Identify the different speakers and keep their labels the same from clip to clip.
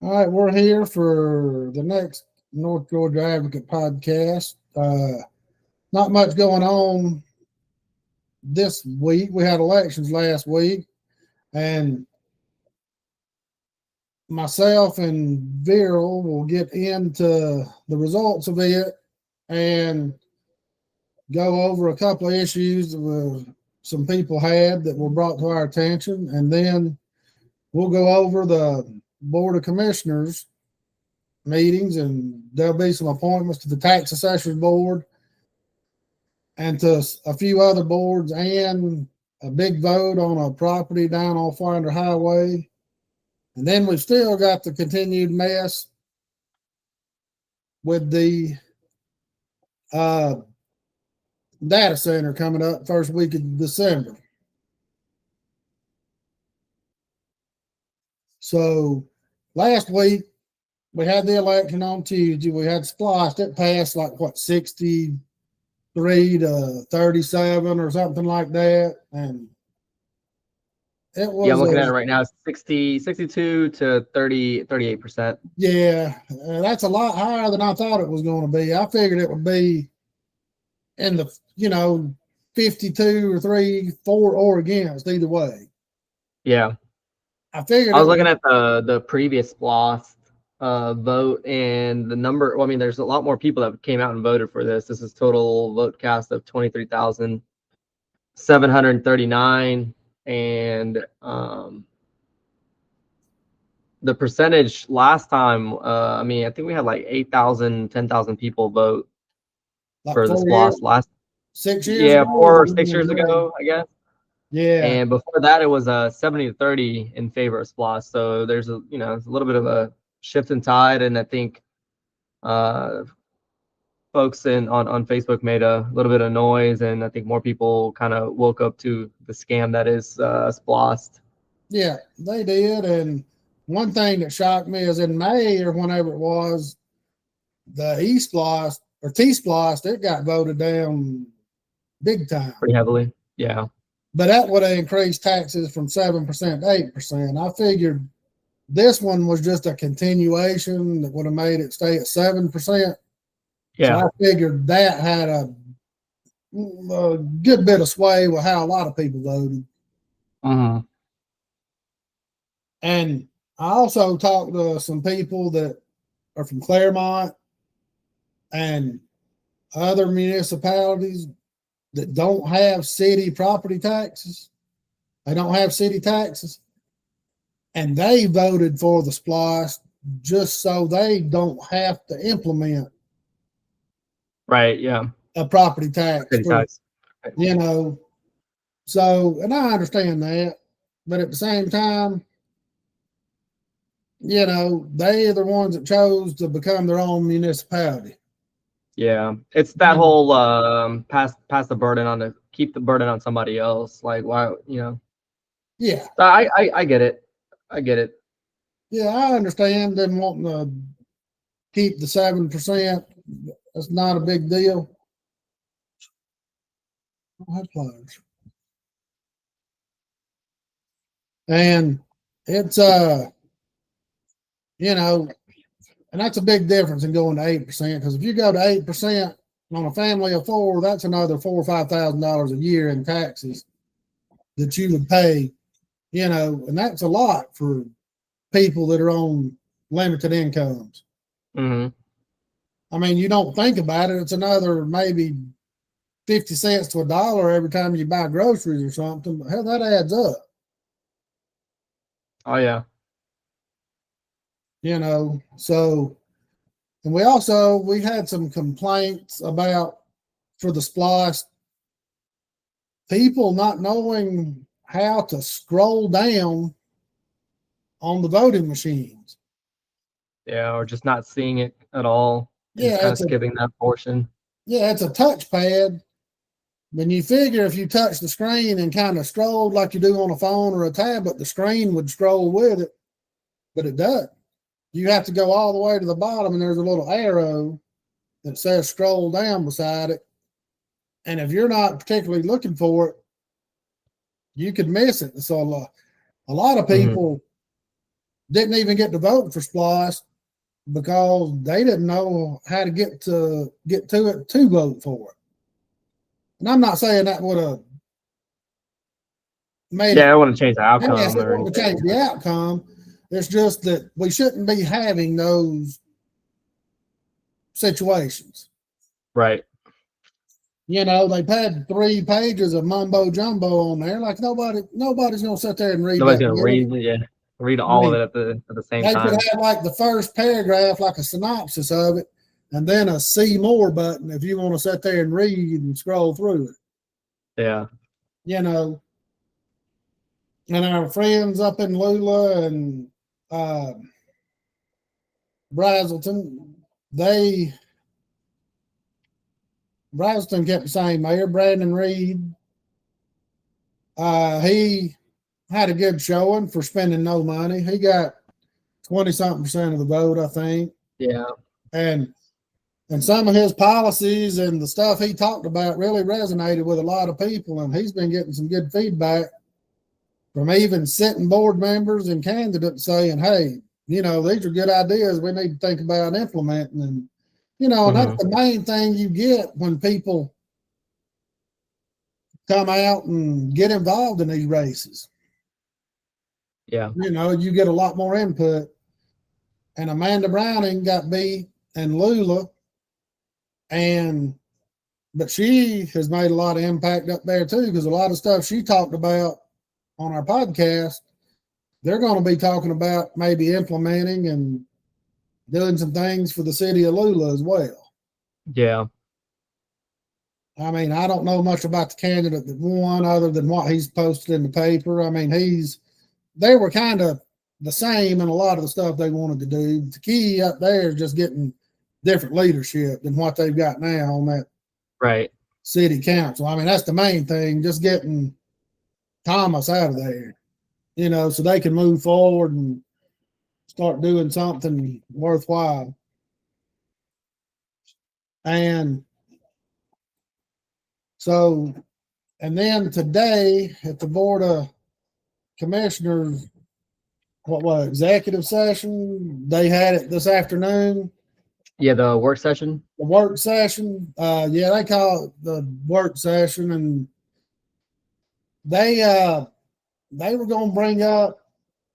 Speaker 1: All right, we're here for the next North Georgia Advocate podcast. Not much going on this week. We had elections last week, and myself and Viral will get into the results of it and go over a couple of issues that some people had that were brought to our attention, and then we'll go over the Board of Commissioners meetings, and there'll be some appointments to the Tax Assessors Board and to a few other boards, and a big vote on a property down on Finder Highway. And then we've still got the continued mess with the data center coming up first week of December. So last week we had the election on Tuesday. We had spliced. It passed like what, 63 to 37 or something like that, and it was.
Speaker 2: Yeah, I'm looking at it right now. 62 to 38%.
Speaker 1: Yeah, that's a lot higher than I thought it was going to be. I figured it would be in the 52 or 3, 4 or against either way.
Speaker 2: Yeah,
Speaker 1: I figured.
Speaker 2: I was looking at the previous SPLOST vote, and the number. Well, I mean, there's a lot more people that came out and voted for this. This is total vote cast of 23,739, and the percentage last time. I mean, I think we had like 8,000, 10,000 people vote for the SPLOST last
Speaker 1: 6 years.
Speaker 2: Yeah,
Speaker 1: ago,
Speaker 2: 4 or 6 years ago, I guess.
Speaker 1: Yeah,
Speaker 2: and before that, it was 70 to 30 in favor of SPLOST. So there's a little bit of a shift in tide, and I think folks on Facebook made a little bit of noise, and I think more people kind of woke up to the scam that is SPLOST.
Speaker 1: Yeah, they did. And one thing that shocked me is in May or whenever it was, the E-SPLOST or T-SPLOST, it got voted down big time.
Speaker 2: Pretty heavily, yeah.
Speaker 1: But that would have increased taxes from 7% to 8%. I figured this one was just a continuation that would have made it stay at 7%.
Speaker 2: Yeah.
Speaker 1: So I figured that had a good bit of sway with how a lot of people voted.
Speaker 2: Mm-hmm.
Speaker 1: And I also talked to some people that are from Claremont and other municipalities that don't have city property taxes. They don't have city taxes. And they voted for the SPLOST just so they don't have to implement.
Speaker 2: Right, yeah.
Speaker 1: A property tax.
Speaker 2: Tax.
Speaker 1: So, and I understand that. But at the same time, they are the ones that chose to become their own municipality.
Speaker 2: Yeah, it's that whole pass the burden on keep the burden on somebody else. Like, why,
Speaker 1: Yeah,
Speaker 2: I get it. I get it.
Speaker 1: Yeah, I understand them wanting to keep the 7%. That's not a big deal. I don't have pliers. And it's and that's a big difference in going to 8%, because if you go to 8% on a family of 4, that's another $4,000 or $5,000 a year in taxes that you would pay, and that's a lot for people that are on limited incomes.
Speaker 2: Mm-hmm.
Speaker 1: I mean, you don't think about it. It's another maybe 50 cents to $1 every time you buy groceries or something. But hell, that adds up.
Speaker 2: Oh, yeah.
Speaker 1: So, and we had some complaints about, for the SPLOST, people not knowing how to scroll down on the voting machines.
Speaker 2: Yeah, or just not seeing it at all.
Speaker 1: Yeah,
Speaker 2: kind of skipping that portion.
Speaker 1: Yeah, it's a touchpad. When you figure if you touch the screen and kind of scroll like you do on a phone or a tablet, the screen would scroll with it, but it doesn't. You have to go all the way to the bottom, and there's a little arrow that says scroll down beside it. And if you're not particularly looking for it, you could miss it. So a lot of people didn't even get to vote for SPLOST because they didn't know how to get to it to vote for it. And I'm not saying that would have made
Speaker 2: Yeah, I
Speaker 1: it.
Speaker 2: want to change the outcome.
Speaker 1: Yes, it wouldn't have changed the outcome. It's just that we shouldn't be having those situations.
Speaker 2: Right.
Speaker 1: You know, they've had 3 pages of mumbo jumbo on there. Like nobody's gonna sit there and read
Speaker 2: Nobody's
Speaker 1: that.
Speaker 2: gonna read all of it at the same
Speaker 1: They
Speaker 2: time.
Speaker 1: could have like the first paragraph, like a synopsis of it, and then a see more button if you want to sit there and read and scroll through it.
Speaker 2: Yeah.
Speaker 1: You know, and our friends up in Lula and Brazelton, Brazelton kept the same mayor, Brandon Reed. He had a good showing for spending no money. He got 20-something% of the vote, I think.
Speaker 2: Yeah.
Speaker 1: And some of his policies and the stuff he talked about really resonated with a lot of people. And he's been getting some good feedback from even sitting board members and candidates saying, hey, you know, these are good ideas we need to think about implementing. And, you know, and that's the main thing you get when people come out and get involved in these races.
Speaker 2: Yeah.
Speaker 1: You know, you get a lot more input. And Amanda Browning got beat in Lula, but she has made a lot of impact up there too, because a lot of stuff she talked about on our podcast, they're going to be talking about maybe implementing and doing some things for the city of Lula as well.
Speaker 2: Yeah.
Speaker 1: I mean, I don't know much about the candidate that won other than what he's posted in the paper. I mean, they were kind of the same in a lot of the stuff they wanted to do. The key up there is just getting different leadership than what they've got now on that
Speaker 2: right
Speaker 1: city council. I mean, that's the main thing, just getting Thomas out of there, you know, so they can move forward and start doing something worthwhile. And so, and then today at the Board of Commissioners, what was it, executive session? They had it this afternoon.
Speaker 2: Yeah, the work session.
Speaker 1: The work session. Yeah, they call it the work session, and they were going to bring up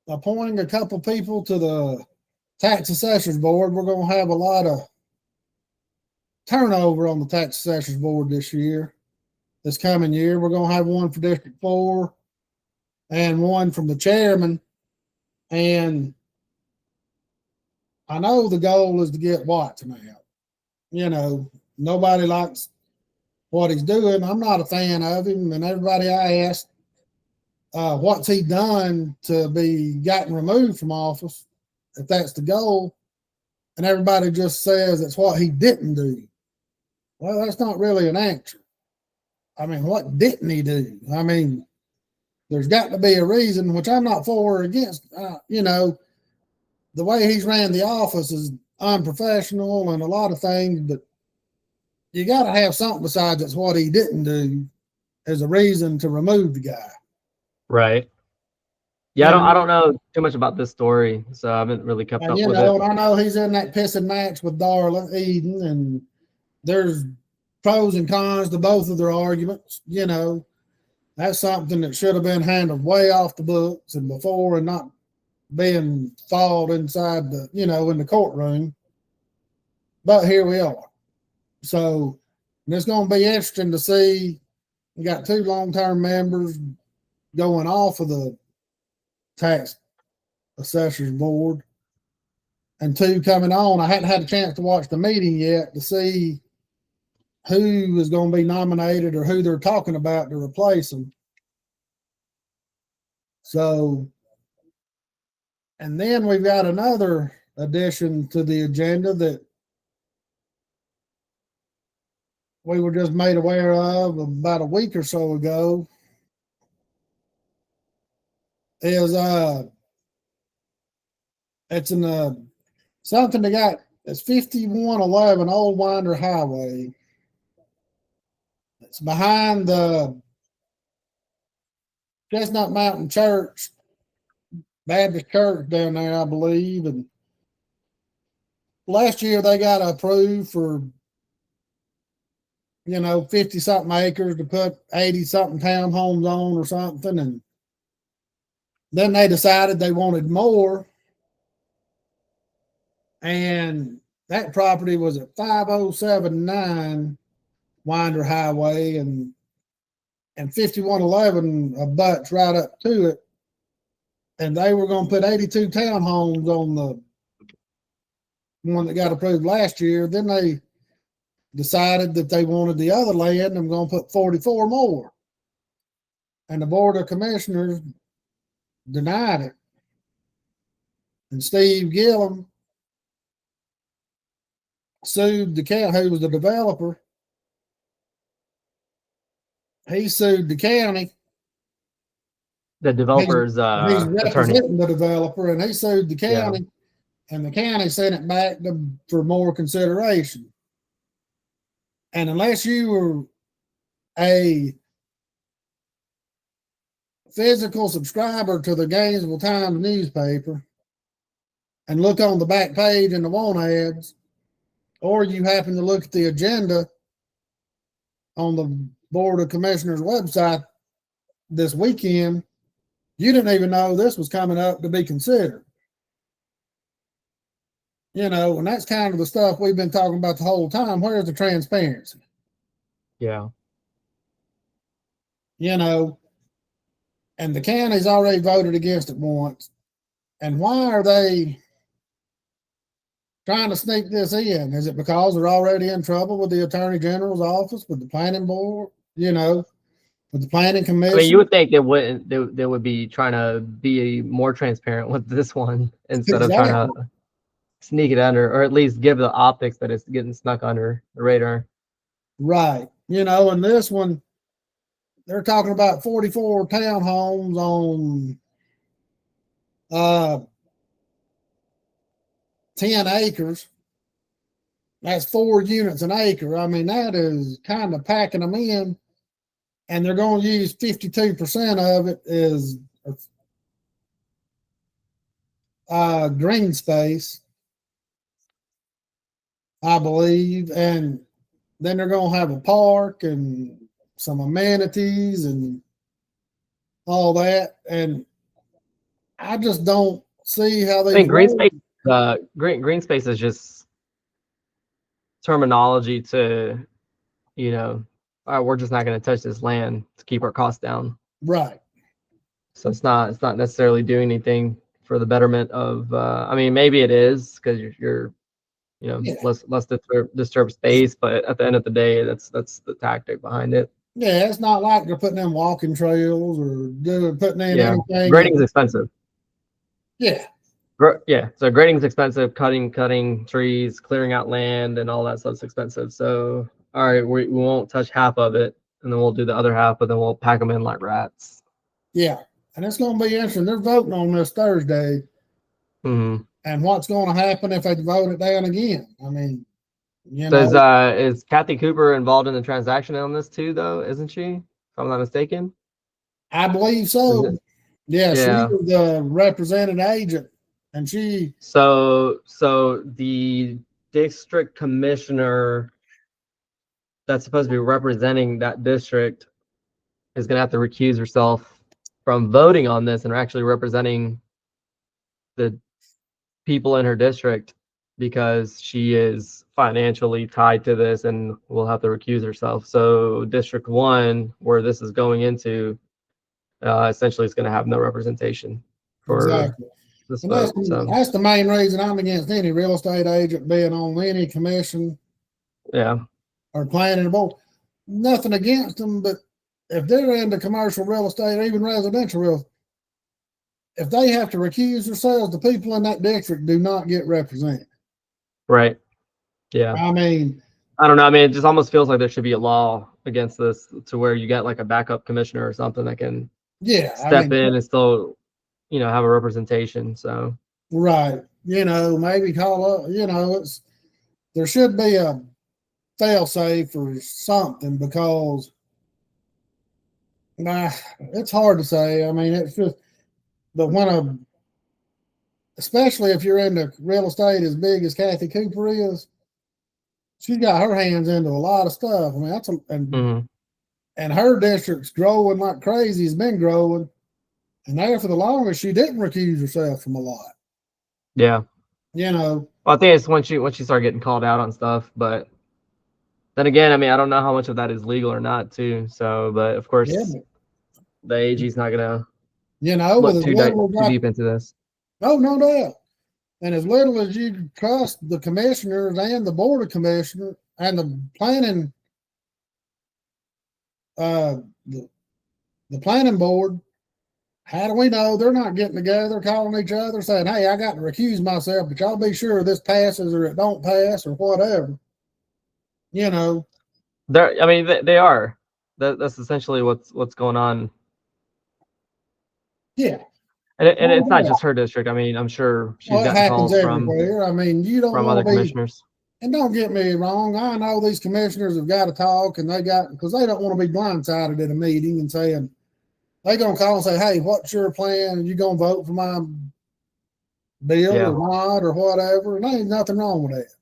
Speaker 1: appointing a couple people to the tax assessors board. We're going to have a lot of turnover on the tax assessors board this coming year. We're going to have one for District 4 and one from the chairman. And I know the goal is to get Watson out. You know, nobody likes what he's doing. I'm not a fan of him. And everybody I asked, what's he done to be gotten removed from office, if that's the goal? And everybody just says it's what he didn't do. Well, that's not really an answer. I mean, what didn't he do? I mean, there's got to be a reason, which I'm not for or against. You know, the way he's ran the office is unprofessional and a lot of things, but you got to have something besides it's what he didn't do as a reason to remove the guy.
Speaker 2: Right. Yeah, I don't know too much about this story, so I haven't really kept up with it.
Speaker 1: And I know he's in that pissing match with Darla Eden, and there's pros and cons to both of their arguments. You know, that's something that should have been handled way off the books and before, and not being fought inside the, you know, in the courtroom. But here we are. So it's going to be interesting to see. We got 2 long-term members going off of the tax assessors board and 2 coming on. I hadn't had a chance to watch the meeting yet to see who is going to be nominated or who they're talking about to replace them. So, and then we've got another addition to the agenda that we were just made aware of about a week or so ago. Is it's in something they got. It's 5111 Old Winder Highway. It's behind the Chestnut Mountain Church Baptist church down there, I believe. And last year they got approved for, 50 something acres to put 80 something townhomes on or something. And then they decided they wanted more. And that property was at 5079 Winder Highway, and 5111 abuts right up to it. And they were going to put 82 townhomes on the one that got approved last year. Then they decided that they wanted the other land and were going to put 44 more. And the Board of Commissioners denied it. And Steve Gillum sued the county, who was the developer. He sued the county.
Speaker 2: The developer's
Speaker 1: He's
Speaker 2: attorney.
Speaker 1: representing the developer, and he sued the county,
Speaker 2: Yeah.
Speaker 1: and the county sent it back for more consideration. And unless you were a physical subscriber to the Gainesville Times newspaper and look on the back page in the want ads, or you happen to look at the agenda on the Board of Commissioners website this weekend, you didn't even know this was coming up to be considered. And that's kind of the stuff we've been talking about the whole time. Where's the transparency?
Speaker 2: Yeah.
Speaker 1: And the county's already voted against it once. And why are they trying to sneak this in? Is it because they're already in trouble with the Attorney General's office, with the planning board, with the planning commission?
Speaker 2: I mean, you would think they would be trying to be more transparent with this one instead of trying to sneak it under, or at least give the optics that it's getting snuck under the radar.
Speaker 1: Right. And this one, they're talking about 44 townhomes on 10 acres. That's 4 units an acre. I mean, that is kind of packing them in. And they're going to use 52% of it as green space, I believe. And then they're going to have a park and some amenities and all that. And I just don't see how they.
Speaker 2: I think green space. Green space is just terminology to, we're just not going to touch this land to keep our costs down.
Speaker 1: Right.
Speaker 2: So it's not necessarily doing anything for the betterment of. I mean, maybe it is because you're less disturb space, but at the end of the day, that's the tactic behind it.
Speaker 1: Yeah, it's not like they're putting in walking trails or putting in anything.
Speaker 2: Grading is expensive.
Speaker 1: Yeah.
Speaker 2: So grading is expensive. Cutting trees, clearing out land, and all that stuff's expensive. So all right, we won't touch half of it, and then we'll do the other half, but then we'll pack them in like rats. Yeah,
Speaker 1: and it's going to be interesting. They're voting on this Thursday.
Speaker 2: Mm-hmm.
Speaker 1: And what's going to happen if they vote it down again? I mean,
Speaker 2: is Kathy Cooper involved in the transaction on this too, though? Isn't she? If I'm not mistaken.
Speaker 1: I believe so. Yeah, she's the represented agent, and she.
Speaker 2: So the district commissioner that's supposed to be representing that district is going to have to recuse herself from voting on this and actually representing the people in her district, because she is financially tied to this and will have to recuse herself. So District 1, where this is going into, essentially is going to have no representation for this vote.
Speaker 1: That's the main reason I'm against any real estate agent being on any commission.
Speaker 2: Yeah.
Speaker 1: Or planning board. Nothing against them, but if they're into commercial real estate or even residential real estate, if they have to recuse themselves, the people in that district do not get represented.
Speaker 2: Right. Yeah.
Speaker 1: I mean,
Speaker 2: I don't know. I mean, it just almost feels like there should be a law against this, to where you get like a backup commissioner or something that can step in and still, have a representation. So
Speaker 1: right. Maybe call up, there should be a fail safe or something, because it's hard to say. I mean, it's just, but when especially if you're into real estate as big as Kathy Cooper is, she's got her hands into a lot of stuff. I mean, and her district's growing like crazy. It's been growing, and there for the longest, she didn't recuse herself from a lot.
Speaker 2: Yeah.
Speaker 1: You know.
Speaker 2: Well, I think it's once you start getting called out on stuff, but then again, I mean, I don't know how much of that is legal or not, too. So, but of course, the AG's not gonna, look too deep into this.
Speaker 1: Oh, no doubt. And as little as you trust the commissioners and the board of commissioners and the planning, the planning board, how do we know they're not getting together, calling each other, saying, "Hey, I got to recuse myself, but y'all be sure this passes or it don't pass or whatever." You know.
Speaker 2: I mean, they are. That's essentially what's going on.
Speaker 1: Yeah.
Speaker 2: And it's not just her district. I mean, I'm sure she's gotten calls
Speaker 1: everywhere. I mean, you don't
Speaker 2: from other commissioners.
Speaker 1: And don't get me wrong, I know these commissioners have got to talk, and because they don't want to be blindsided at a meeting and saying they're gonna call and say, "Hey, what's your plan? Are you gonna vote for my bill or not, or whatever?" And there ain't nothing wrong with that,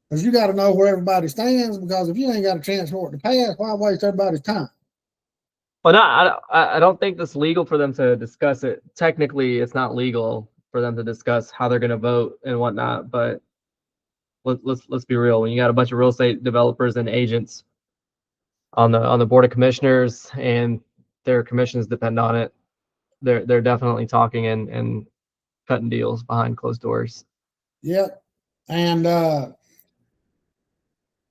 Speaker 1: because you got to know where everybody stands. Because if you ain't got a chance for it to pass, why waste everybody's time?
Speaker 2: Well, no, I don't think it's legal for them to discuss it. Technically, it's not legal for them to discuss how they're going to vote and whatnot. But let's be real. When you got a bunch of real estate developers and agents on the board of commissioners and their commissions depend on it, they're definitely talking and cutting deals behind closed doors.
Speaker 1: Yep, and then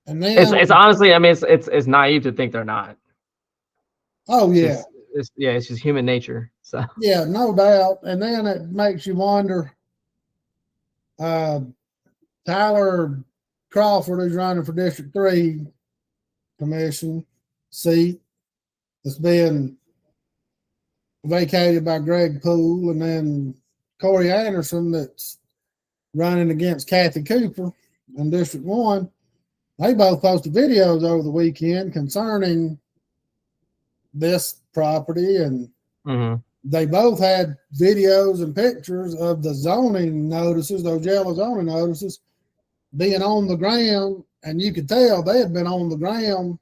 Speaker 2: it's honestly, I mean, it's naive to think they're not.
Speaker 1: Oh yeah.
Speaker 2: It's just human nature. So
Speaker 1: yeah, no doubt. And then it makes you wonder. Tyler Crawford, who's running for District 3 commission seat, that's been vacated by Greg Poole, and then Corey Anderson, that's running against Kathy Cooper in District 1. They both posted videos over the weekend concerning this property, and they both had videos and pictures of the zoning notices, those yellow zoning notices, being on the ground, and you could tell they had been on the ground,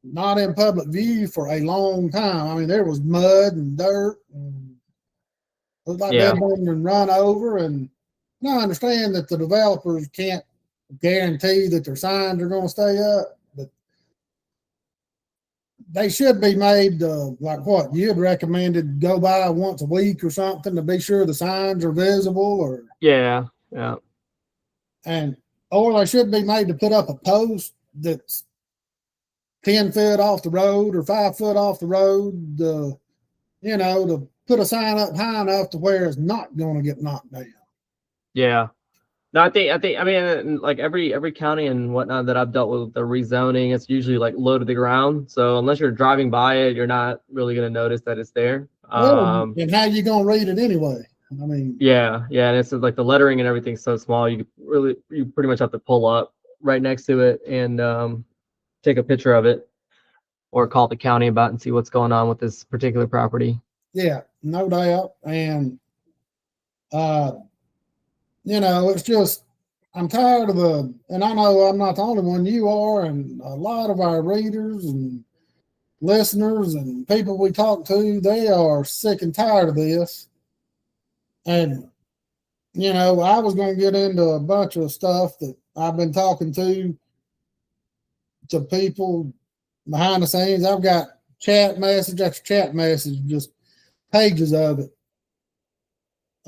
Speaker 1: not in public view, for a long time. I mean, there was mud and dirt, and it looked like they'd been run over. And I understand that the developers can't guarantee that their signs are going to stay up, but they should be made like what you had recommended, go by once a week or something to be sure the signs are visible. Or or they should be made to put up a post that's 10 feet off the road or 5 foot off the road, to put a sign up high enough to where it's not going to get knocked down.
Speaker 2: Yeah. No, I mean, like every county and whatnot that I've dealt with the rezoning, it's usually like low to the ground. So unless you're driving by it, you're not really going to notice that it's there.
Speaker 1: And how you going to read it anyway? I mean,
Speaker 2: and it's like the lettering and everything's so small, you pretty much have to pull up right next to it and take a picture of it or call the county about and see what's going on with this particular property.
Speaker 1: Yeah, no doubt. And it's just, I'm tired of and I know I'm not the only one, you are, and a lot of our readers and listeners and people we talk to, they are sick and tired of this. And, I was going to get into a bunch of stuff that I've been talking to people behind the scenes. I've got chat message after chat message, just pages of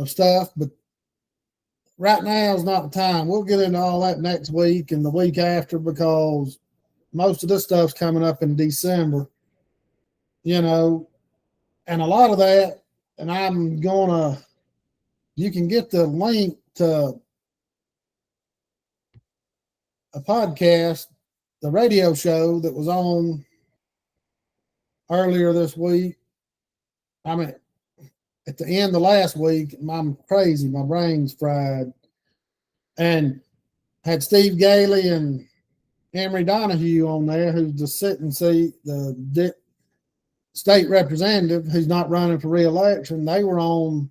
Speaker 1: stuff, but right now is not the time. We'll get into all that next week and the week after, because most of this stuff's coming up in December, and a lot of that, and you can get the link to a podcast, the radio show that was on earlier this week. I mean, at the end of last week, I'm crazy. My brain's fried. And had Steve Gailey and Emery Donahue on there, who's the sitting seat, the state representative who's not running for re-election. They were on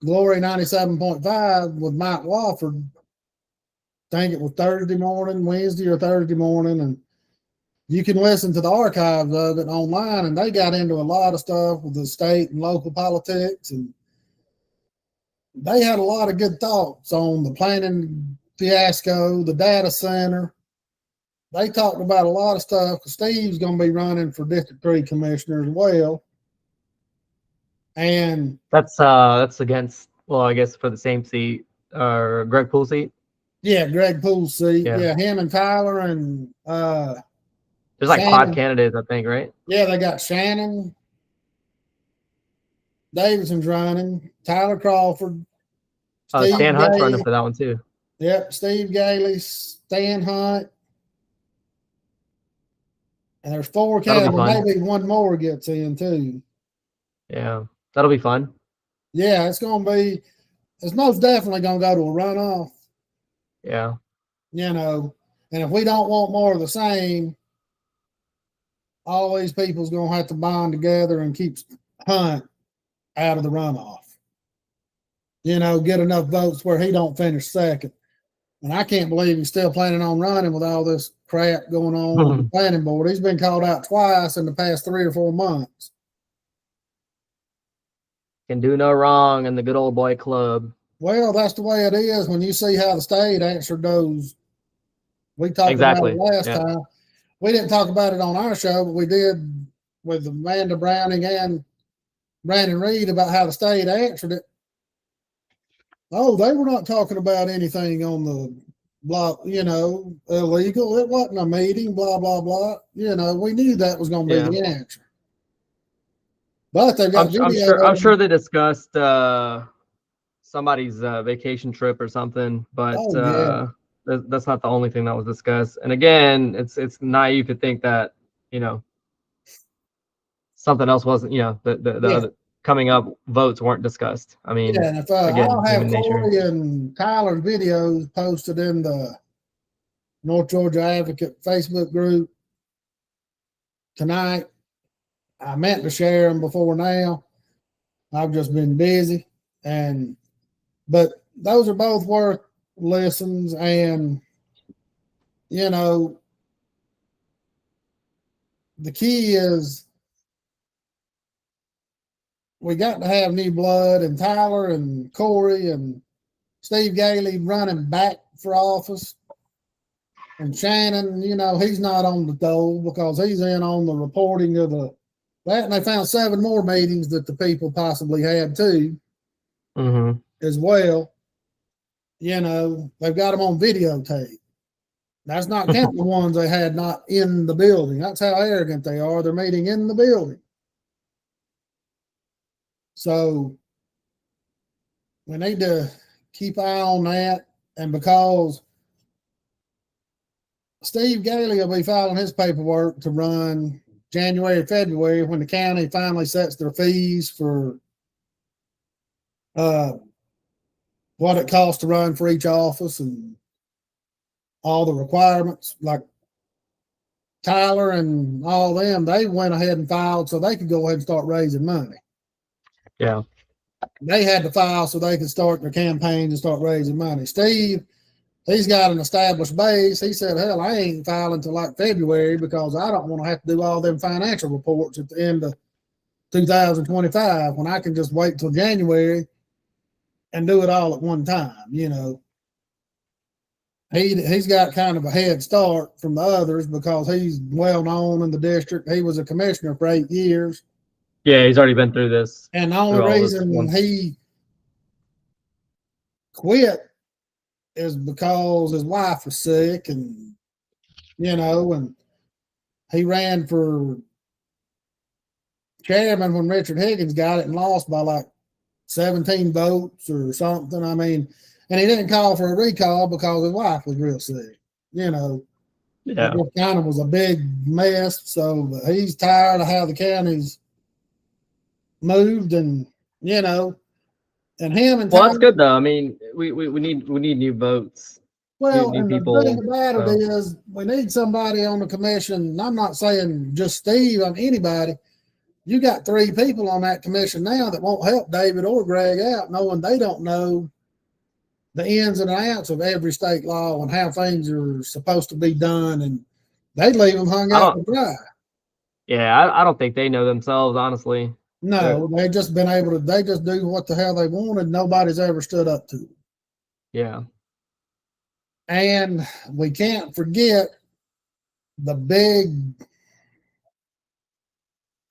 Speaker 1: Glory 97.5 with Mike Wofford. I think it was Wednesday or Thursday morning, and you can listen to the archives of it online, and they got into a lot of stuff with the state and local politics, and they had a lot of good thoughts on the planning fiasco, the data center. They talked about a lot of stuff. Steve's going to be running for District 3 commissioner as well. And
Speaker 2: that's against, well, I guess for the same seat, Greg Poole seat.
Speaker 1: Yeah, Greg Poole's seat.
Speaker 2: Yeah.
Speaker 1: Him and Tyler and
Speaker 2: there's like
Speaker 1: Shannon.
Speaker 2: 5 candidates, I think, right?
Speaker 1: Yeah, they got Shannon Davidson's running, Tyler Crawford,
Speaker 2: Stan Hunt's running for that one too.
Speaker 1: Yep, Steve Gailey, Stan Hunt. And there's 4 candidates. Maybe one more gets in too.
Speaker 2: Yeah, that'll be fun.
Speaker 1: Yeah, it's most definitely going to go to a runoff.
Speaker 2: Yeah.
Speaker 1: And if we don't want more of the same, all these people's going to have to bond together and keep Hunt out of the runoff. Get enough votes where he don't finish second. And I can't believe he's still planning on running with all this crap going on the planning board. He's been called out twice in the past 3 or 4 months.
Speaker 2: Can do no wrong in the good old boy club.
Speaker 1: Well, that's the way it is when you see how the state answered those. We talked about it last time. We didn't talk about it on our show, but we did with Amanda Browning and Brandon Reed about how the state answered it. Oh, they were not talking about anything on the block, illegal. It wasn't a meeting, blah, blah, blah. We knew that was going to be the answer. But they got
Speaker 2: I'm sure they discussed somebody's vacation trip or something, but that's not the only thing that was discussed. And again, it's naive to think that, something else wasn't, the other coming up votes weren't discussed. I mean,
Speaker 1: and if I'll have Corey and Tyler's videos posted in the North Georgia Advocate Facebook group tonight. I meant to share them before now. I've just been busy, but those are both worth listens, and the key is we got to have new blood, and Tyler and Corey and Steve Gailey running back for office. And Shannon, he's not on the dole because he's in on the reporting of that. And they found 7 more meetings that the people possibly had too, as well. They've got them on videotape. That's not counting the ones they had not in the building. That's how arrogant they are. They're meeting in the building. So we need to keep eye on that. And because Steve Gailey will be filing his paperwork to run January, February, when the county finally sets their fees for what it costs to run for each office and all the requirements. Like Tyler and all them, they went ahead and filed so they could go ahead and start raising money.
Speaker 2: Yeah.
Speaker 1: They had to file so they could start their campaigns and start raising money. Steve, he's got an established base. He said, hell, I ain't filing until like February because I don't want to have to do all them financial reports at the end of 2025 when I can just wait till January and do it all at one time, He's got kind of a head start from the others because he's well known in the district. He was a commissioner for 8 years.
Speaker 2: Yeah, he's already been through this.
Speaker 1: And the only reason he quit is because his wife was sick and he ran for chairman when Richard Higgins got it and lost by like 17 votes or something. I mean, and he didn't call for a recall because his wife was real sick,
Speaker 2: Yeah.
Speaker 1: It kind of was a big mess. So he's tired of how the county's moved and and him and
Speaker 2: that's good though. I mean, we need new votes.
Speaker 1: Well,
Speaker 2: new
Speaker 1: and
Speaker 2: people,
Speaker 1: the thing about it is we need somebody on the commission. I'm not saying just Steve, I'm anybody You got 3 people on that commission now that won't help David or Greg out, knowing they don't know the ins and outs of every state law and how things are supposed to be done, and they leave them hung
Speaker 2: I
Speaker 1: out
Speaker 2: don't.
Speaker 1: to dry.
Speaker 2: Yeah, I don't think they know themselves, honestly.
Speaker 1: No, they just been able to. They just do what the hell they wanted. Nobody's ever stood up to them.
Speaker 2: Yeah.
Speaker 1: And we can't forget the big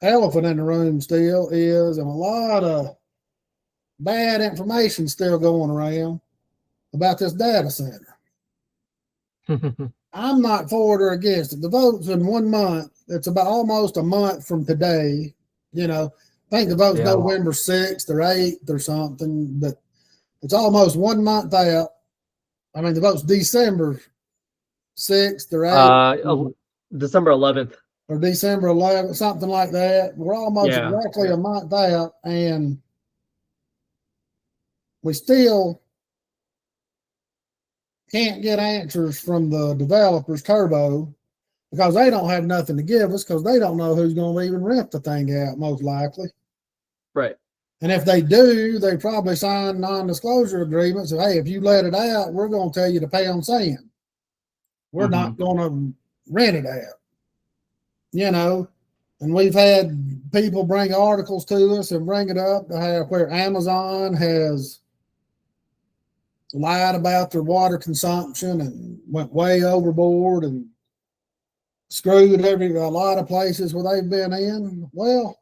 Speaker 1: elephant in the room still is, and a lot of bad information still going around about this data center. I'm not for it or against it. The vote's in 1 month. It's about almost a month from today. You know, I think the vote's November 6th or 8th or something, but it's almost 1 month out. I mean, the vote's December 6th or 8th.
Speaker 2: December 11th.
Speaker 1: Or December 11th, something like that. We're almost exactly a month out, and we still can't get answers from the developers, Turbo, because they don't have nothing to give us, because they don't know who's going to even rent the thing out, most likely.
Speaker 2: Right.
Speaker 1: And if they do, they probably sign non-disclosure agreements. So, hey, if you let it out, we're going to tell you to pay on sand. We're not going to rent it out. You know, and we've had people bring articles to us and bring it up to have where Amazon has lied about their water consumption and went way overboard and screwed a lot of places where they've been in. Well,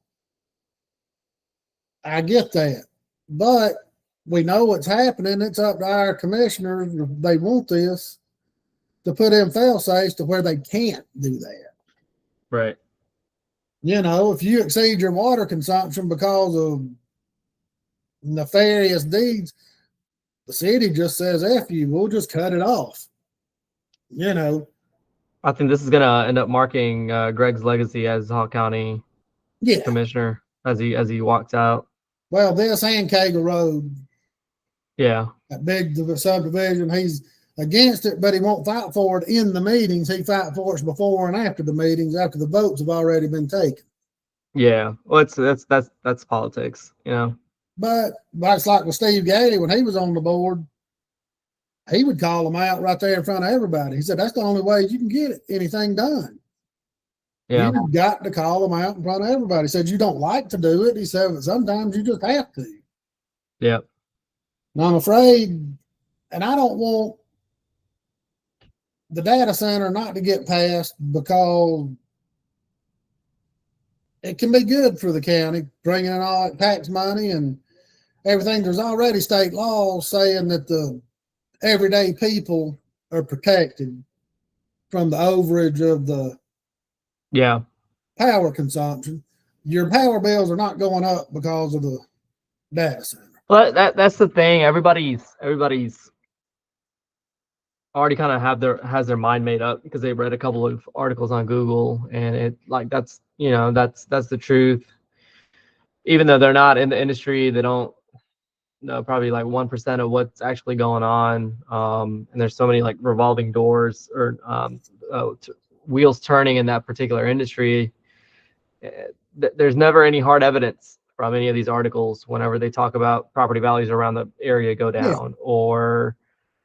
Speaker 1: I get that, but we know what's happening. It's up to our commissioners, if they want this, to put in fail-safes to where they can't do that.
Speaker 2: Right.
Speaker 1: You know, if you exceed your water consumption because of nefarious deeds, the city just says, F you, we'll just cut it off. You know.
Speaker 2: I think this is going to end up marking Greg's legacy as Hawk County commissioner as he walks out.
Speaker 1: Well, this and Cagle Road.
Speaker 2: Yeah.
Speaker 1: That big subdivision, he's against it, but he won't fight for it in the meetings. He fight for it before and after the meetings, after the votes have already been taken.
Speaker 2: Yeah. Well, that's politics, you know.
Speaker 1: But it's like with Steve Gady, when he was on the board, he would call them out right there in front of everybody. He said, that's the only way you can get anything done. Yeah. You've got to call them out in front of everybody. He said, you don't like to do it. He said, sometimes you just have to.
Speaker 2: Yeah.
Speaker 1: And I'm afraid, and I don't want the data center not to get passed because it can be good for the county, bringing in all that tax money and everything. There's already state laws saying that the everyday people are protected from the overage of the power consumption. Your power bills are not going up because of the data center.
Speaker 2: Well, that's the thing. Everybody's already kind of has their mind made up because they read a couple of articles on Google, and it that's the truth. Even though they're not in the industry, they don't know probably like 1% of what's actually going on. And there's so many like revolving doors or wheels turning in that particular industry. There's never any hard evidence from any of these articles whenever they talk about property values around the area go down, or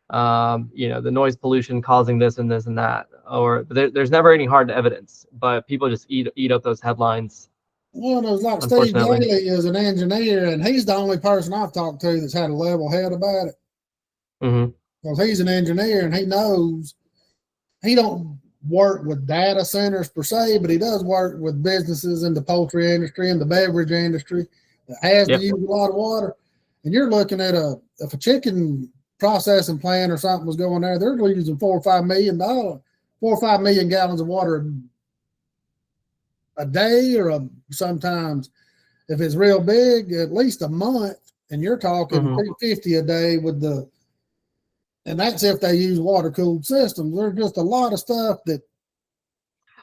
Speaker 2: the noise pollution causing this and this and that, or there's never any hard evidence, but people just eat up those headlines.
Speaker 1: Well, there's like Steve Daly is an engineer, and he's the only person I've talked to that's had a level head about it. Because he's an engineer and he knows he don't work with data centers per se, but he does work with businesses in the poultry industry and the beverage industry that has to use a lot of water. And you're looking at if a chicken processing plant or something was going there, they're using $4 or $5 million gallons of water a day, or sometimes if it's real big, at least a month. And you're talking 250 a day and that's if they use water cooled systems. There's just a lot of stuff that.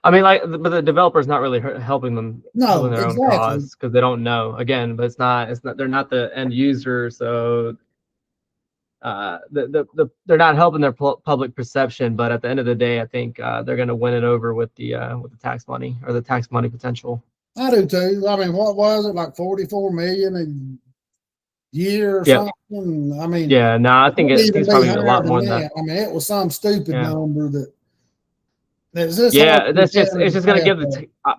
Speaker 2: I mean, but the developer's not really helping them.
Speaker 1: No,
Speaker 2: their own cause because they don't know. Again, but it's not. They're not the end user, so they're not helping their public perception. But at the end of the day, I think they're going to win it over with the tax money or the tax money potential.
Speaker 1: I do too. I mean, what was it, like 44 million a year or
Speaker 2: Yep.
Speaker 1: something? I mean,
Speaker 2: Yeah. No, I
Speaker 1: it
Speaker 2: think
Speaker 1: could even
Speaker 2: it's
Speaker 1: be
Speaker 2: probably a
Speaker 1: higher
Speaker 2: lot
Speaker 1: than
Speaker 2: more than that.
Speaker 1: that. I mean, it was some stupid
Speaker 2: Yeah.
Speaker 1: number that's just hard
Speaker 2: Yeah.
Speaker 1: to
Speaker 2: That's just,
Speaker 1: tell
Speaker 2: it's
Speaker 1: the
Speaker 2: just going to
Speaker 1: path
Speaker 2: give
Speaker 1: of.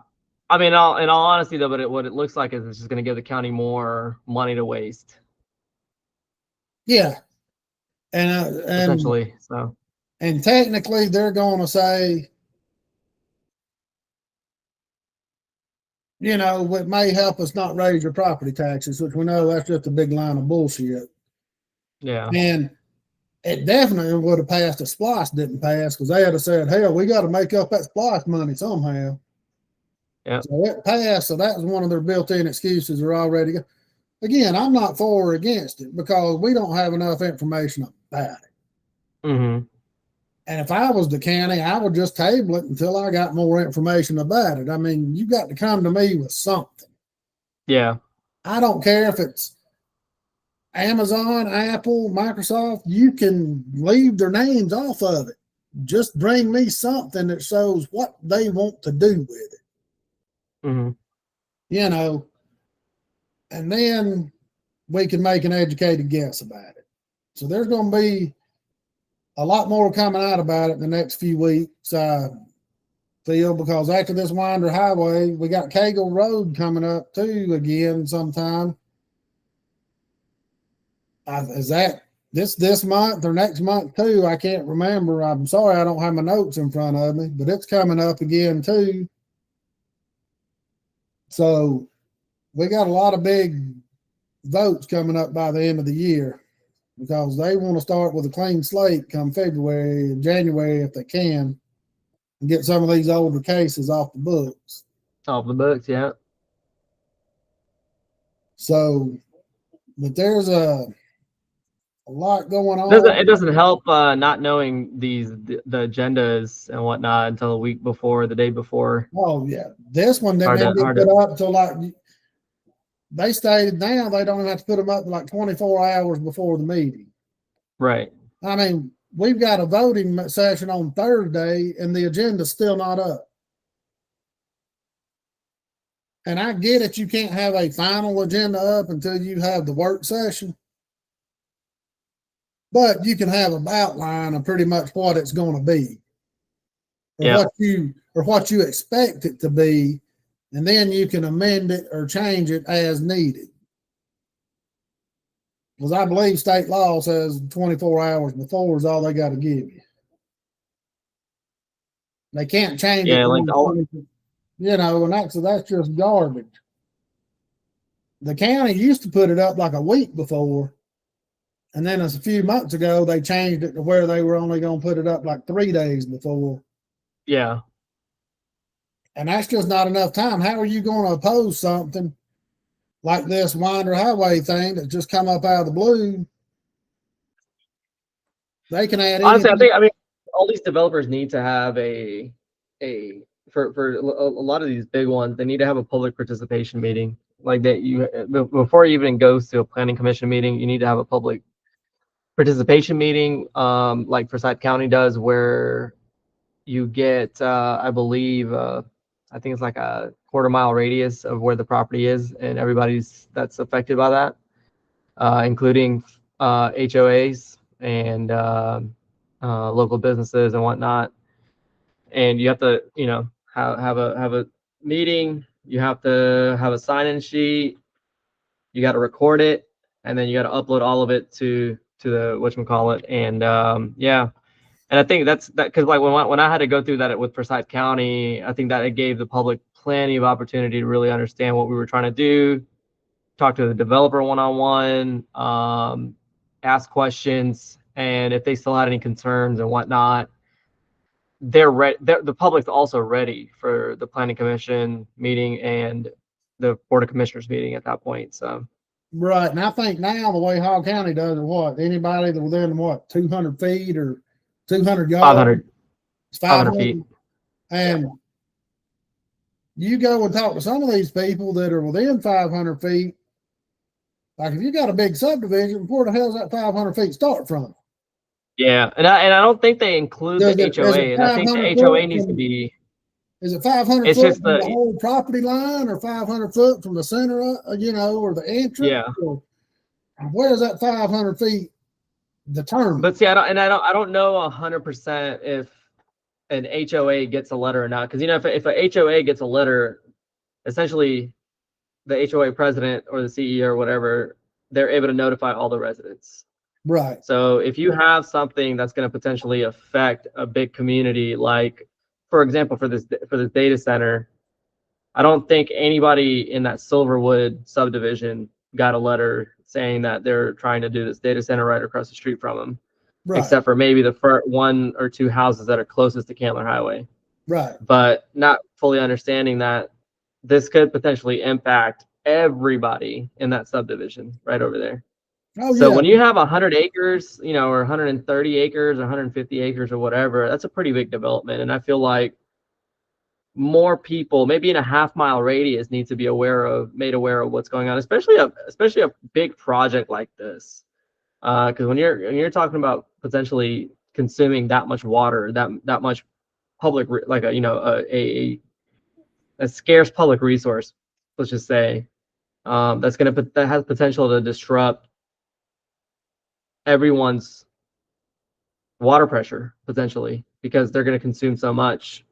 Speaker 2: I mean, in all honesty though, but what it looks like is it's just going to give the county more money to waste,
Speaker 1: Yeah. And,
Speaker 2: essentially. So,
Speaker 1: and technically they're going to say, it may help us not raise your property taxes, which we know that's just a big line of bullshit.
Speaker 2: yeah.
Speaker 1: And it definitely would have passed if SPLOST didn't pass, because they had to said, hell, we got to make up that SPLOST money somehow.
Speaker 2: Yeah.
Speaker 1: So it passed. So that was one of their built-in excuses. Are already. Again, I'm not for or against it because we don't have enough information about it.
Speaker 2: Mm-hmm.
Speaker 1: And if I was the county, I would just table it until I got more information about it. I mean, you got to come to me with something.
Speaker 2: Yeah.
Speaker 1: I don't care if it's Amazon, Apple, Microsoft, you can leave their names off of it. Just bring me something that shows what they want to do with it.
Speaker 2: Mm-hmm.
Speaker 1: And then we can make an educated guess about it. So there's going to be a lot more coming out about it in the next few weeks, I feel, because after this Winder Highway, we got Cagle Road coming up too again sometime. Is that this month or next month too? I can't remember. I'm sorry I don't have my notes in front of me, but it's coming up again too. So we got a lot of big votes coming up by the end of the year because they want to start with a clean slate come February and January if they can and get some of these older cases off the books.
Speaker 2: Off the books, yeah.
Speaker 1: So, but there's a lot going on.
Speaker 2: It doesn't help not knowing the agendas and whatnot until a week before, the day before.
Speaker 1: Oh yeah, this one didn't even get put up till like they stated now they don't have to put them up like 24 hours before the meeting.
Speaker 2: Right.
Speaker 1: I mean, we've got a voting session on Thursday and the agenda's still not up. And I get it, you can't have a final agenda up until you have the work session. But you can have an outline of pretty much what it's going to be. Or what you expect it to be, and then you can amend it or change it as needed. Because I believe state law says 24 hours before is all they got to give you. They can't change it.
Speaker 2: Like
Speaker 1: and that's just garbage. The county used to put it up like a week before, and then a few months ago they changed it to where they were only going to put it up like 3 days before.
Speaker 2: Yeah.
Speaker 1: And that's just not enough time. How are you going to oppose something like this Winder Highway thing that just come up out of the blue? They can add
Speaker 2: honestly,
Speaker 1: anything.
Speaker 2: I mean, all these developers need to have for a lot of these big ones, they need to have a public participation meeting. Like that, before it even goes to a planning commission meeting, you need to have a public participation meeting, like Forsyth County does, where you get, I believe, I think it's like a quarter-mile radius of where the property is, and everybody's that's affected by that, including HOAs and local businesses and whatnot. And you have to, have a meeting. You have to have a sign-in sheet. You got to record it, and then you got to upload all of it to the whatchamacallit. And yeah. And I think that's that because like when I had to go through that with Forsyth County, I think that it gave the public plenty of opportunity to really understand what we were trying to do, talk to the developer one-on-one, ask questions, and if they still had any concerns and whatnot, the public's also ready for the planning commission meeting and the board of commissioners meeting at that point. So
Speaker 1: Right. And I think now the way Hogg County does it, anybody that within 200 feet or 200 yards?
Speaker 2: 500. 500 feet.
Speaker 1: And you go and talk to some of these people that are within 500 feet. Like if you got a big subdivision, where the hell's that 500 feet start from?
Speaker 2: Yeah, and I don't think they include the HOA, and I think the HOA needs to be.
Speaker 1: Is it 500
Speaker 2: It's
Speaker 1: foot
Speaker 2: just
Speaker 1: from the whole property line, or 500 foot from the center, or the entrance?
Speaker 2: yeah.
Speaker 1: Or where is that 500 feet determined?
Speaker 2: But see, I don't know 100% if an HOA gets a letter or not, because if a HOA gets a letter, essentially the HOA president or the CEO or whatever, they're able to notify all the residents.
Speaker 1: Right.
Speaker 2: So if you have something that's going to potentially affect a big community, like for example, for this data center, I don't think anybody in that Silverwood subdivision got a letter saying that they're trying to do this data center right across the street from them,
Speaker 1: Right.
Speaker 2: except for maybe the first 1 or 2 houses that are closest to Candler Highway.
Speaker 1: Right.
Speaker 2: But not fully understanding that this could potentially impact everybody in that subdivision right over there.
Speaker 1: Oh,
Speaker 2: So
Speaker 1: yeah.
Speaker 2: when you have 100 acres, or 130 acres, or 150 acres, or whatever, that's a pretty big development. And I feel like more people, maybe in a half-mile radius, need to be made aware of what's going on, especially a big project like this. Because when you're talking about potentially consuming that much water, that much public, like a scarce public resource, let's just say, that has potential to disrupt everyone's water pressure potentially, because they're going to consume so much.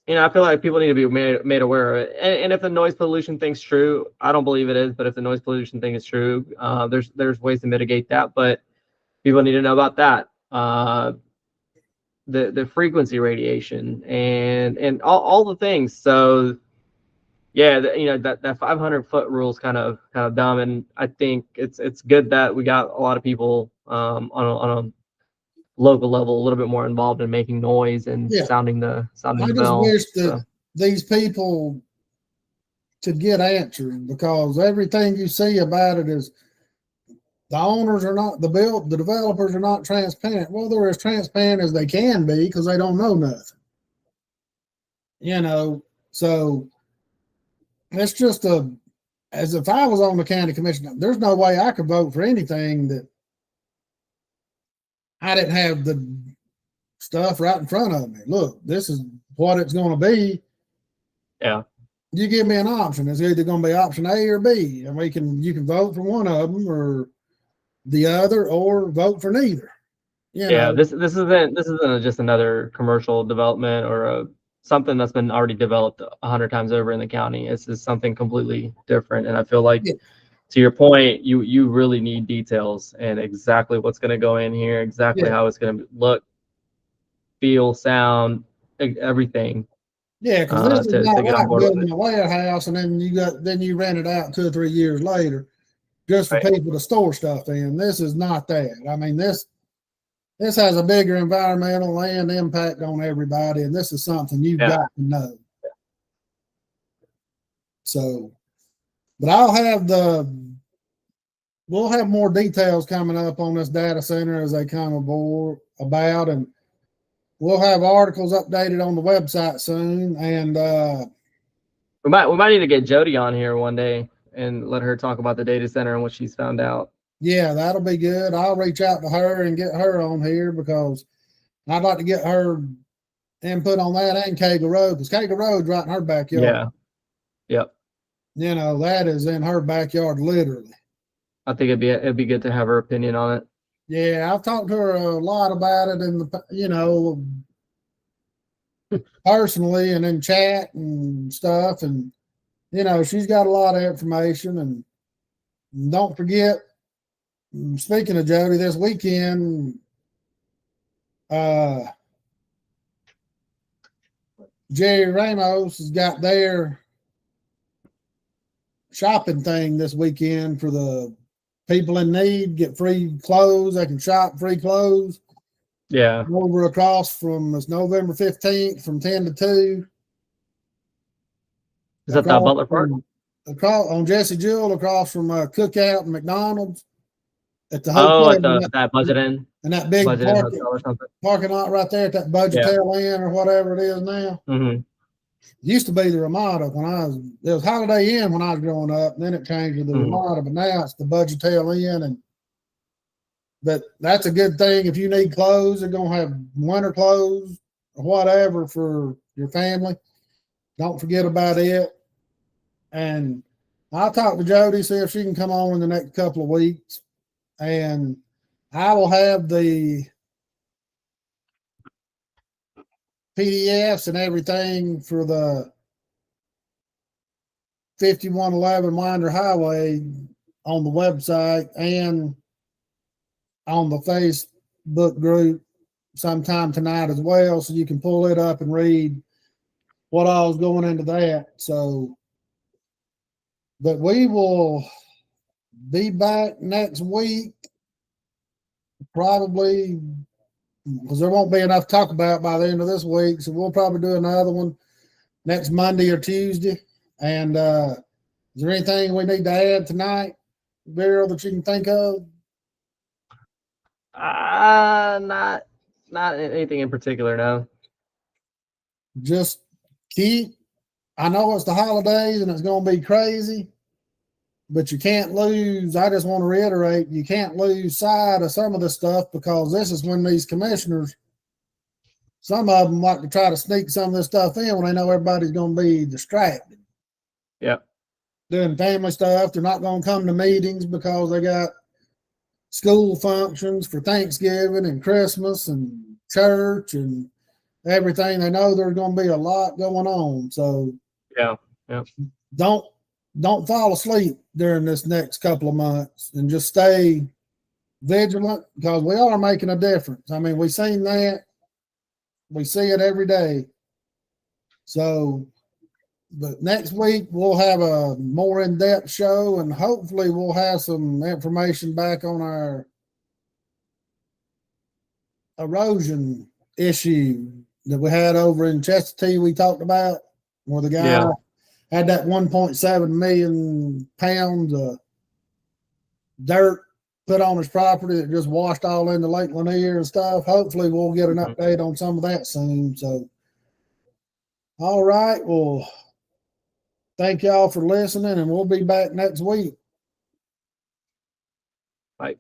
Speaker 2: I feel like people need to be made aware of it. And if the noise pollution thing's true, I don't believe it is, but if the noise pollution thing is true, there's ways to mitigate that, but people need to know about that. The frequency radiation and all the things. So yeah, that 500-foot rule is kind of dumb, and I think it's good that we got a lot of people on a local level a little bit more involved in making noise and sounding the bell.
Speaker 1: Wish that these people could get answers, because everything you see about it is the owners are not, the developers are not transparent. Well, they're as transparent as they can be because they don't know nothing. So it's just as if I was on the county commission, there's no way I could vote for anything that I didn't have the stuff right in front of me. Look, this is what it's going to be.
Speaker 2: Yeah.
Speaker 1: You give me an option. It's either going to be option A or B, and you can vote for one of them or the other, or vote for neither.
Speaker 2: This isn't just another commercial development or something that's been already developed 100 times over in the county. It's just something completely different, and I feel like, to your point, you really need details and exactly what's going to go in here, exactly how it's going to look, feel, sound, everything.
Speaker 1: Yeah, because this is not like building a warehouse and then you rent it out 2 or 3 years later just for people to store stuff in. This is not that. I mean, this has a bigger environmental and impact on everybody, and this is something you've got to know. So, but we'll have more details coming up on this data center as they come about, and we'll have articles updated on the website soon. And
Speaker 2: we might need to get Jody on here one day and let her talk about the data center and what she's found out.
Speaker 1: Yeah, that'll be good. I'll reach out to her and get her on here, because I'd like to get her input on that, and Cagle Road, because Cagle Road's right in her backyard.
Speaker 2: Yeah. Yep.
Speaker 1: That is in her backyard, literally.
Speaker 2: I think it'd be good to have her opinion on it.
Speaker 1: Yeah, I've talked to her a lot about it personally and in chat and stuff, and she's got a lot of information. And don't forget, speaking of Jody, this weekend, Jerry Ramos has got their shopping thing this weekend for the people in need. Get free clothes. They can shop free clothes.
Speaker 2: Yeah.
Speaker 1: Over across it's November 15th from 10 to 2.
Speaker 2: Is that the Butler Park?
Speaker 1: Across on Jesse Jewell, across from Cookout and McDonald's. At the hotel.
Speaker 2: At that Budget Inn.
Speaker 1: And that big parking lot right there at that Budget Inn or whatever it is now.
Speaker 2: Mm-hmm.
Speaker 1: Used to be the Ramada it was Holiday Inn when I was growing up, and then it changed to the Ramada, but now it's the Budget Inn. But that's a good thing. If you need clothes, they're gonna have winter clothes or whatever for your family, don't forget about it. And I'll talk to Jody, see if she can come on in the next couple of weeks. And I will have the PDFs and everything for the 5111 Winder Highway on the website and on the Facebook group sometime tonight as well. So you can pull it up and read what all's going into that. So, but we will be back next week, probably, because there won't be enough to talk about by the end of this week. So we'll probably do another one next Monday or Tuesday. And is there anything we need to add tonight, Vera, that you can think of?
Speaker 2: Not anything in particular, no.
Speaker 1: Just keep, I know it's the holidays and it's going to be crazy, but you can't lose. I just want to reiterate, you can't lose sight of some of this stuff, because this is when these commissioners, some of them like to try to sneak some of this stuff in when they know everybody's going to be distracted.
Speaker 2: Yep.
Speaker 1: Doing family stuff. They're not going to come to meetings because they got school functions for Thanksgiving and Christmas and church and everything. They know there's going to be a lot going on. So
Speaker 2: yeah.
Speaker 1: Don't fall asleep during this next couple of months, and just stay vigilant, because we are making a difference. I mean, we've seen that. We see it every day. So, but next week we'll have a more in-depth show, and hopefully we'll have some information back on our erosion issue that we had over in Chestatee we talked about, where the guy had that 1.7 million pounds of dirt put on his property that just washed all into Lake Lanier and stuff. Hopefully we'll get an update on some of that soon. So, all right. Well, thank y'all for listening, and we'll be back next week.
Speaker 2: Bye.